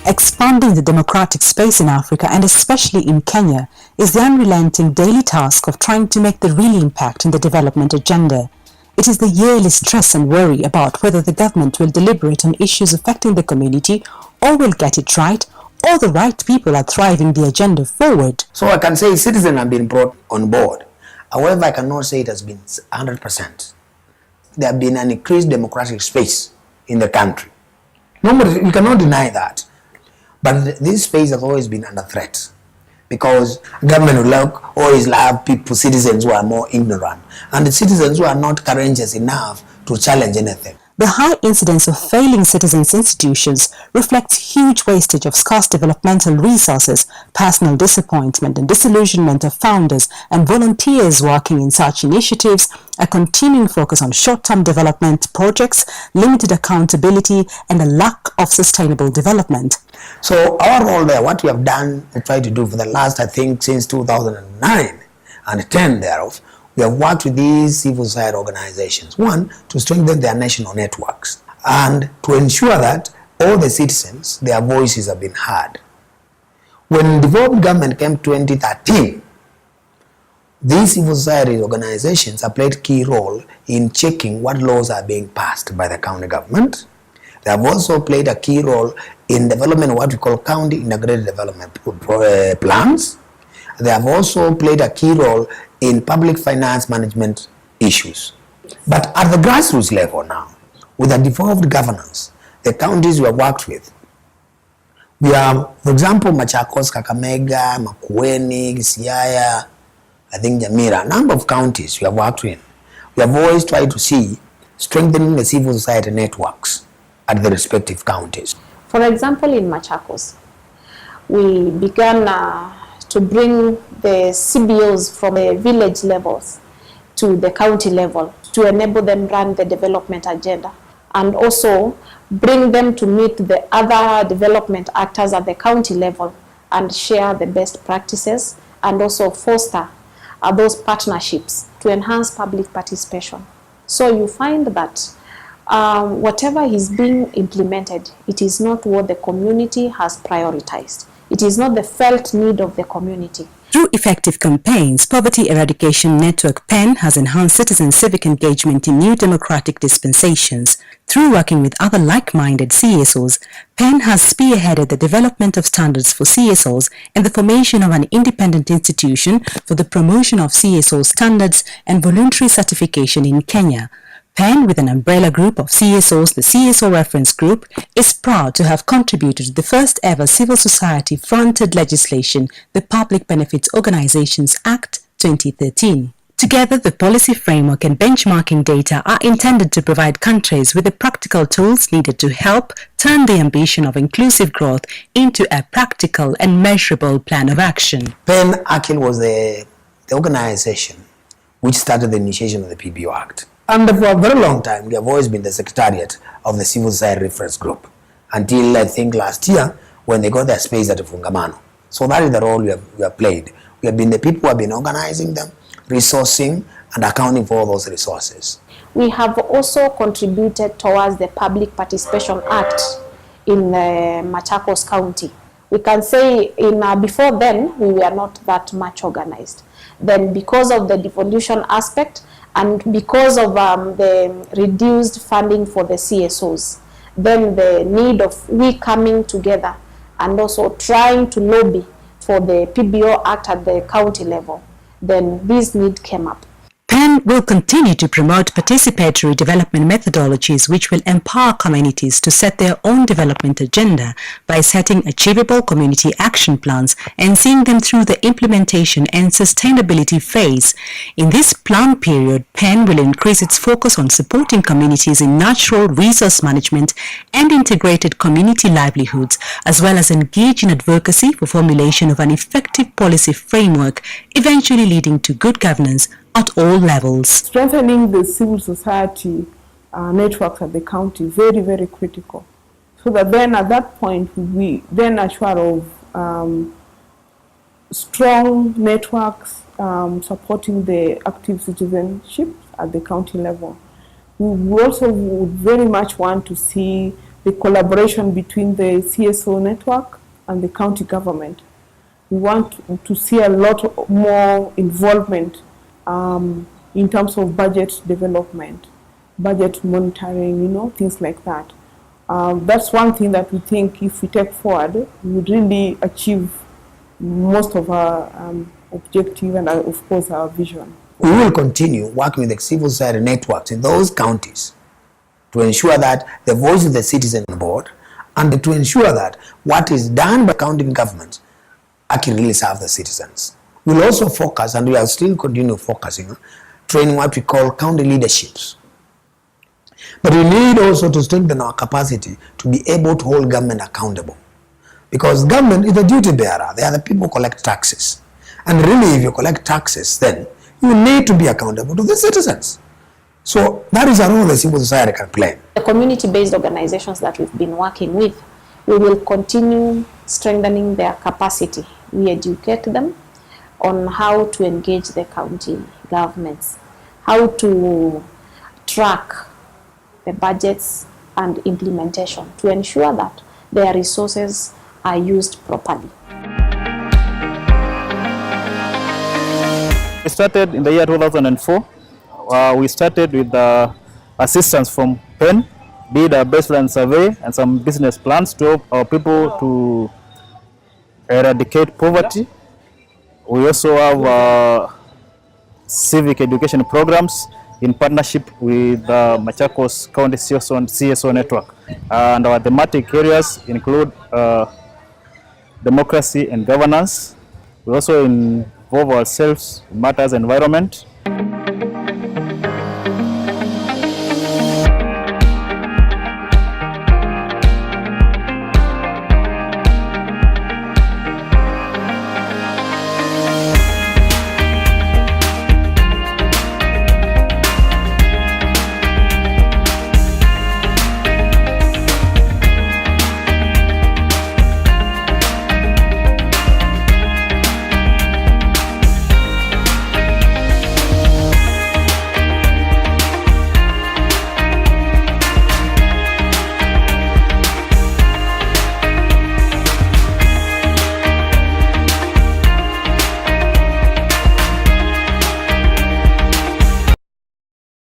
Expanding the democratic space in Africa, and especially in Kenya, is the unrelenting daily task of trying to make the real impact in the development agenda. It is the yearly stress and worry about whether the government will deliberate on issues affecting the community or will get it right, or the right people are driving the agenda forward. So I can say citizens have been brought on board. However, I cannot say it has been 100%. There has been an increased democratic space in the country. You cannot deny that. But this space has always been under threat, because government will always have people, citizens who are more ignorant, and the citizens who are not courageous enough to challenge anything. The high incidence of failing citizens' institutions reflects huge wastage of scarce developmental resources, personal disappointment and disillusionment of founders and volunteers working in such initiatives, a continuing focus on short-term development projects, limited accountability, and a lack of sustainable development. So our role there, what we have done and tried to do for the last, I think, since 2009 and 10 thereof, we have worked with these civil society organizations, one, to strengthen their national networks and to ensure that all the citizens, their voices have been heard. When devolved government came 2013, these civil society organizations have played a key role in checking what laws are being passed by the county government. They have also played a key role in development of what we call county integrated development plans. They have also played a key role in public finance management issues. But at the grassroots level now, with a devolved governance, the counties we have worked with, we have, for example, Machakos, Kakamega, Makueni, Siaya, I think Nyamira, a number of counties we have worked in. We have always tried to see strengthening the civil society networks at the respective counties. For example, in Machakos, we began to bring the CBOs from the village levels to the county level to enable them run the development agenda, and also bring them to meet the other development actors at the county level and share the best practices, and also foster those partnerships to enhance public participation. So you find that whatever is being implemented, it is not what the community has prioritized. It is not the felt need of the community. Through effective campaigns, Poverty Eradication Network PEN has enhanced citizen civic engagement in new democratic dispensations. Through working with other like-minded CSOs, PEN has spearheaded the development of standards for CSOs and the formation of an independent institution for the promotion of CSO standards and voluntary certification in Kenya. PEN, with an umbrella group of CSOs, the CSO Reference Group, is proud to have contributed to the first ever civil society-fronted legislation, the Public Benefits Organizations Act 2013. Together, the policy framework and benchmarking data are intended to provide countries with the practical tools needed to help turn the ambition of inclusive growth into a practical and measurable plan of action. PEN actually was the organization which started the initiation of the PBO Act. And for a very long time, they have always been the secretariat of the Civil Society Reference Group, until I think last year when they got their space at Fungamano. So that is the role we have played. We have been the people who have been organizing them, resourcing and accounting for all those resources. We have also contributed towards the Public Participation Act in Machakos County. We can say before then, we were not that much organized. Then because of the devolution aspect, and because of the reduced funding for the CSOs, then the need of we coming together and also trying to lobby for the PBO Act at the county level, then this need came up. PEN will continue to promote participatory development methodologies which will empower communities to set their own development agenda by setting achievable community action plans and seeing them through the implementation and sustainability phase. In this plan period, PEN will increase its focus on supporting communities in natural resource management and integrated community livelihoods, as well as engage in advocacy for formulation of an effective policy framework, eventually leading to good governance at all levels. Strengthening the civil society networks at the county is very, very critical. So that then at that point we then are sure of strong networks supporting the active citizenship at the county level. We also would very much want to see the collaboration between the CSO network and the county government. We want to see a lot more involvement in terms of budget development, budget monitoring, you know, things like that. That's one thing that we think if we take forward, we would really achieve most of our objective and of course our vision. We will continue working with the civil society networks in those counties to ensure that the voice of the citizen on board and to ensure that what is done by county governments can really serve the citizens. We'll also focus, and we are still continue focusing, training what we call county leaderships. But we need also to strengthen our capacity to be able to hold government accountable. Because government is the duty bearer. They are the people who collect taxes. And really, if you collect taxes, then you need to be accountable to the citizens. So that is a role the civil society can play. The community-based organizations that we've been working with, we will continue strengthening their capacity. We educate them on how to engage the county governments, how to track the budgets and implementation to ensure that their resources are used properly. We started in the year 2004. We started with assistance from PEN, did a baseline survey and some business plans to help our people to eradicate poverty. We also have civic education programs in partnership with Machakos County CSO network. And our thematic areas include democracy and governance. We also involve ourselves in matters environment,